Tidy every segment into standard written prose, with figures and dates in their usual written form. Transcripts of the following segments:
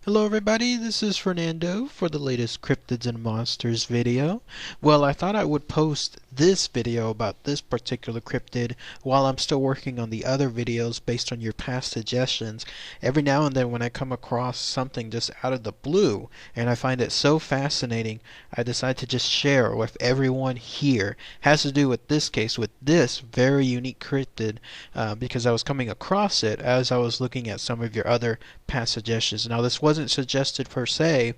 Hello everybody, this is Fernando for the latest Cryptids and Monsters video. Well, I thought I would post this video about this particular cryptid while I'm still working on the other videos based on your past suggestions. Every now and then when I come across something just out of the blue and I find it so fascinating, I decide to just share with everyone here. It has to do with this case, with this very unique cryptid, because I was coming across it as I was looking at some of your other past suggestions. Now, this wasn't suggested per se,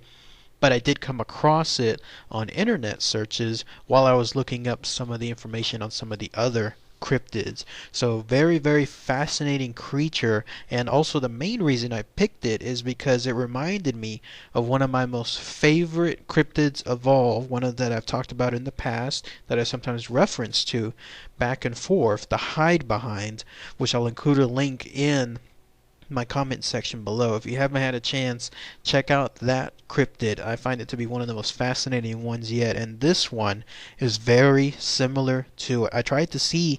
but I did come across it on internet searches while I was looking up some of the information on some of the other cryptids. So very, very fascinating creature, and also the main reason I picked it is because it reminded me of one of my most favorite cryptids of all, one of that I've talked about in the past, that I sometimes reference to back and forth, the hide behind, which I'll include a link in my comment section below. If you haven't had a chance, check out that cryptid. I find it to be one of the most fascinating ones yet, and this one is very similar to it. I tried to see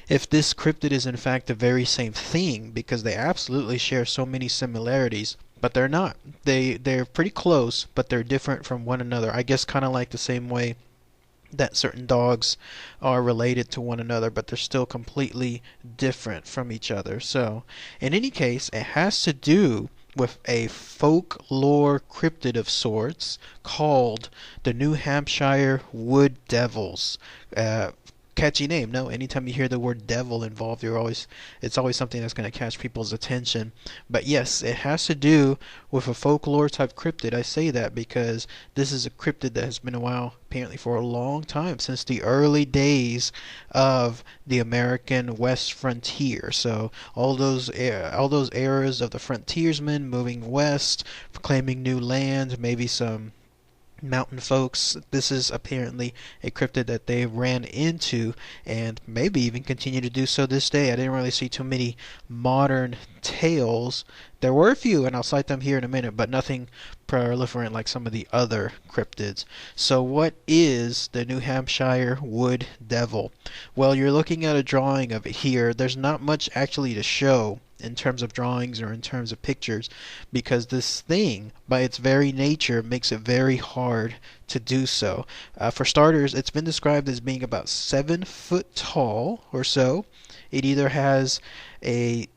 if this cryptid is in fact the very same thing, because they absolutely share so many similarities, but they're not. They're pretty close, but they're different from one another. I guess kind of like the same way that certain dogs are related to one another, but they're still completely different from each other. So, in any case, it has to do with a folklore cryptid of sorts called the New Hampshire Wood Devils. Catchy name, no? Anytime you hear the word devil involved, it's always something that's going to catch people's attention. But yes, it has to do with a folklore type cryptid. I say that because this is a cryptid that has been around apparently for a long time, since the early days of the American West frontier. So all those eras of the frontiersmen moving west, claiming new land, maybe some mountain folks. This is apparently a cryptid that they ran into and maybe even continue to do so this day. I didn't really see too many modern tales. There were a few, and I'll cite them here in a minute, but nothing proliferant like some of the other cryptids. So what is the New Hampshire Wood Devil? Well, you're looking at a drawing of it here. There's not much actually to show in terms of drawings or in terms of pictures, because this thing by its very nature makes it very hard to do so. For starters, it's been described as being about 7 foot tall or so. It either has a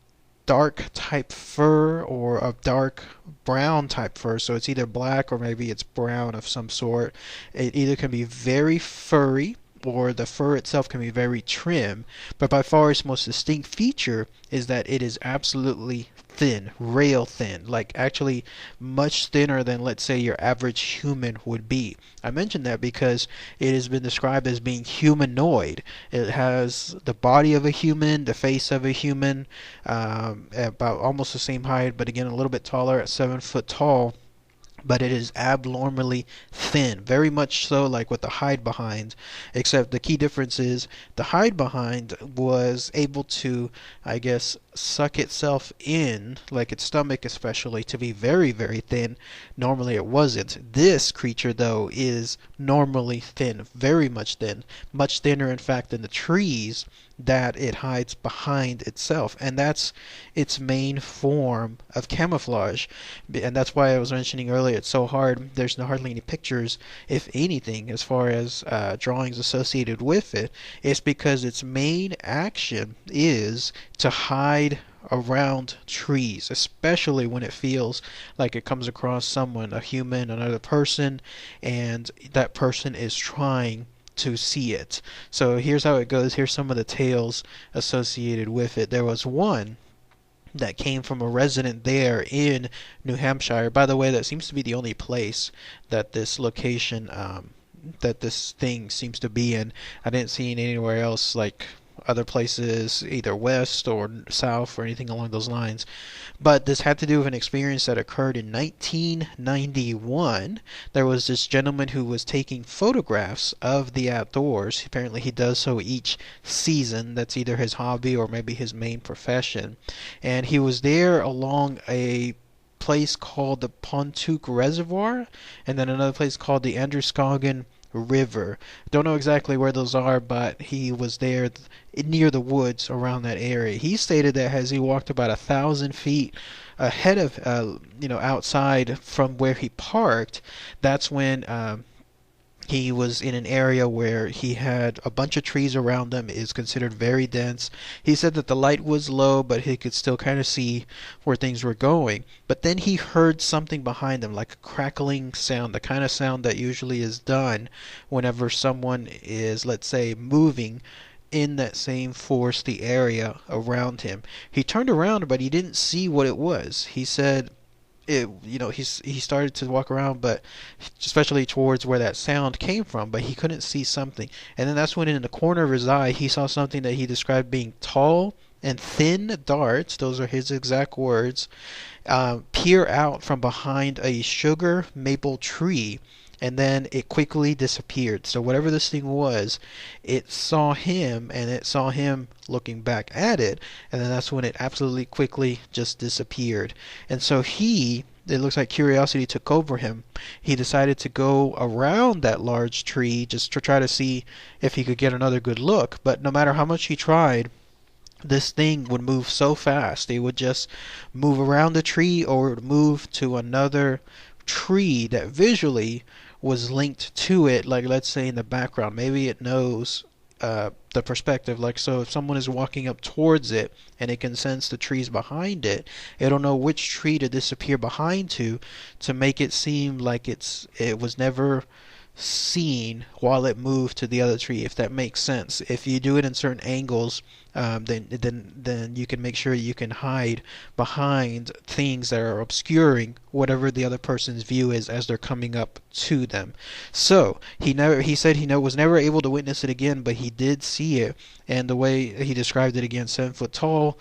dark type fur or a dark brown type fur, so it's either black or maybe it's brown of some sort. It either can be very furry or the fur itself can be very trim, but by far its most distinct feature is that it is absolutely thin, rail thin, like actually much thinner than, let's say, your average human would be. I mention that because it has been described as being humanoid. It has the body of a human, the face of a human, about almost the same height, but again a little bit taller at 7 foot tall. But it is abnormally thin, very much so like with the hide behind, except the key difference is the hide behind was able to, I guess, suck itself in, like its stomach especially, to be very, very thin. Normally it wasn't. This creature, though, is normally thin, very much thinner, in fact, than the trees that it hides behind itself, and that's its main form of camouflage. And that's why I was mentioning earlier, it's so hard. There's hardly any pictures, if anything, as far as drawings associated with it. It's because its main action is to hide around trees, especially when it feels like it comes across someone, a human, another person, and that person is trying to see it. So here's how it goes. Here's some of the tales associated with it. There was one that came from a resident there in New Hampshire. By the way, that seems to be the only place that this location, that this thing seems to be in. I didn't see it anywhere else, like other places, either west or south or anything along those lines. But this had to do with an experience that occurred in 1991. There was this gentleman who was taking photographs of the outdoors. Apparently he does so each season. That's either his hobby or maybe his main profession. And he was there along a place called the Pontook Reservoir, and then another place called the Androscoggin River. Don't know exactly where those are, but he was there near the woods around that area. He stated that as he walked about 1,000 feet ahead of, outside from where he parked, that's when he was in an area where he had a bunch of trees around him. It is considered very dense. He said that the light was low, but he could still kind of see where things were going. But then he heard something behind him, like a crackling sound, the kind of sound that usually is done whenever someone is, let's say, moving in that same foresty area around him. He turned around, but he didn't see what it was. He said he started to walk around, but especially towards where that sound came from, but he couldn't see something. And then that's when in the corner of his eye he saw something that he described being tall and thin darts, those are his exact words, peer out from behind a sugar maple tree, and then it quickly disappeared. So whatever this thing was, it saw him, and it saw him looking back at it, and then that's when it absolutely quickly just disappeared. And so it looks like curiosity took over him. He decided to go around that large tree just to try to see if he could get another good look. But no matter how much he tried, this thing would move so fast. It would just move around the tree, or it would move to another tree that visually was linked to it, like let's say in the background. Maybe it knows the perspective, like, so if someone is walking up towards it and it can sense the trees behind it, it'll know which tree to disappear behind to make it seem like it was never seen while it moved to the other tree, if that makes sense. If you do it in certain angles, then you can make sure you can hide behind things that are obscuring whatever the other person's view is as they're coming up to them. So he said he was never able to witness it again, but he did see it, and the way he described it again: 7 foot tall,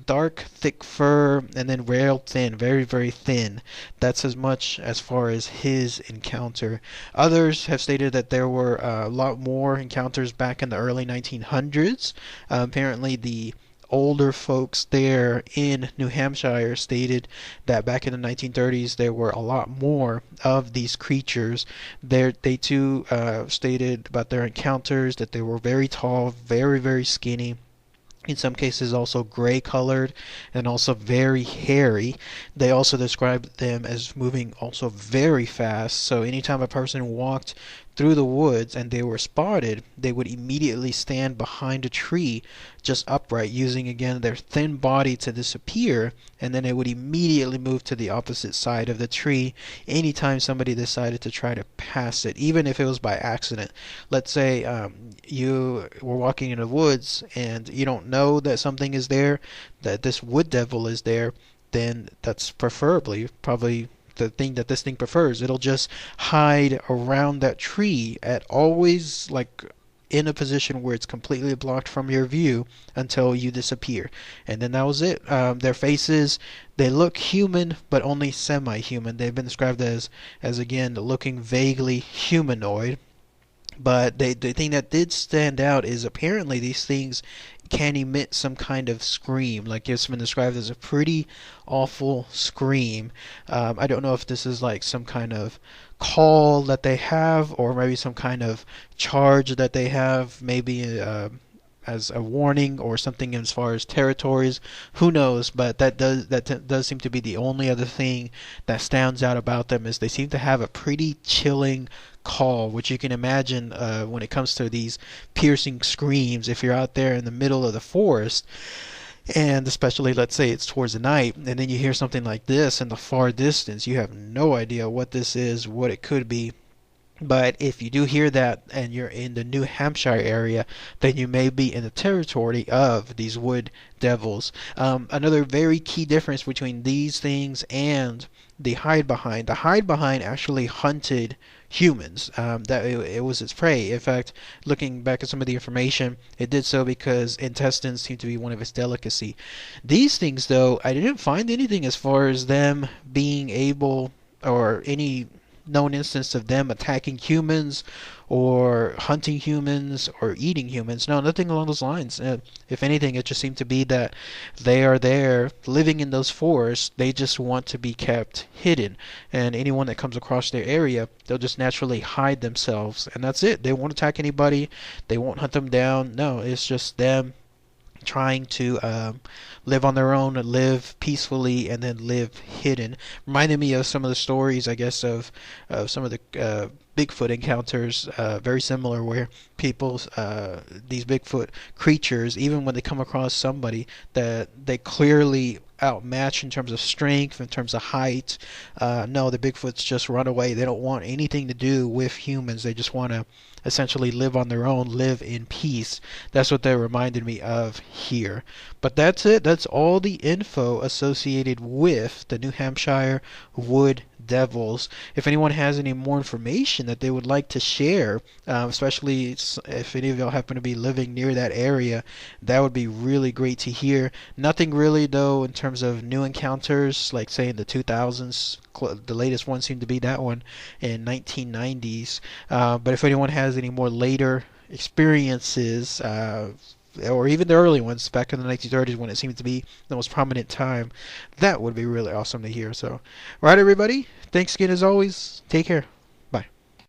dark, thick fur, and then rail thin, very, very thin. That's as much as far as his encounter. Others have stated that there were a lot more encounters back in the early 1900s. Apparently, the older folks there in New Hampshire stated that back in the 1930s there were a lot more of these creatures. They too stated about their encounters that they were very tall, very, very skinny. In some cases also gray colored, and also very hairy. They also described them as moving also very fast. So anytime a person walked through the woods and they were spotted, they would immediately stand behind a tree just upright, using again their thin body to disappear, and then it would immediately move to the opposite side of the tree anytime somebody decided to try to pass it, even if it was by accident. Let's say you were walking in the woods and you don't know that something is there, that this wood devil is there, then that's probably the thing that this thing prefers. It'll just hide around that tree at always like in a position where it's completely blocked from your view until you disappear. And then that was it. Their faces, they look human, but only semi-human. They've been described as again, looking vaguely humanoid. But the thing that did stand out is apparently these things can emit some kind of scream. Like, it's been described as a pretty awful scream. I don't know if this is like some kind of call that they have, or maybe some kind of charge that they have, maybe as a warning or something as far as territories. Who knows? But that does seem to be the only other thing that stands out about them, is they seem to have a pretty chilling call, which you can imagine when it comes to these piercing screams. If you're out there in the middle of the forest, and especially let's say it's towards the night, and then you hear something like this in the far distance, you have no idea what this is, what it could be. But if you do hear that and you're in the New Hampshire area, then you may be in the territory of these wood devils. Another very key difference between these things and the hide behind. The hide behind actually hunted humans. That it was its prey. In fact, looking back at some of the information, it did so because intestines seem to be one of its delicacy. These things, though, I didn't find anything as far as them being able, or any known instance of them attacking humans or hunting humans or eating humans. No, nothing along those lines. If anything, it just seemed to be that they are there living in those forests. They just want to be kept hidden. And anyone that comes across their area, they'll just naturally hide themselves. And that's it. They won't attack anybody. They won't hunt them down. No, it's just them trying to live on their own, live peacefully, and then live hidden. Reminded me of some of the stories, I guess, of some of the Bigfoot encounters, very similar, where people, these Bigfoot creatures, even when they come across somebody that they clearly outmatch in terms of strength, in terms of height, no, the Bigfoots just run away. They don't want anything to do with humans. They just want to essentially live on their own, live in peace. That's what they reminded me of here. But that's it. That's all the info associated with the New Hampshire Wood Devils. If anyone has any more information that they would like to share, especially if any of y'all happen to be living near that area, that would be really great to hear. Nothing really, though, in terms of new encounters, like say in the 2000s. The latest one seemed to be that one in 1990s. But if anyone has any more later experiences, or even the early ones back in the 1930s when it seemed to be the most prominent time, that would be really awesome to hear. So, all right, everybody. Thanks again as always. Take care.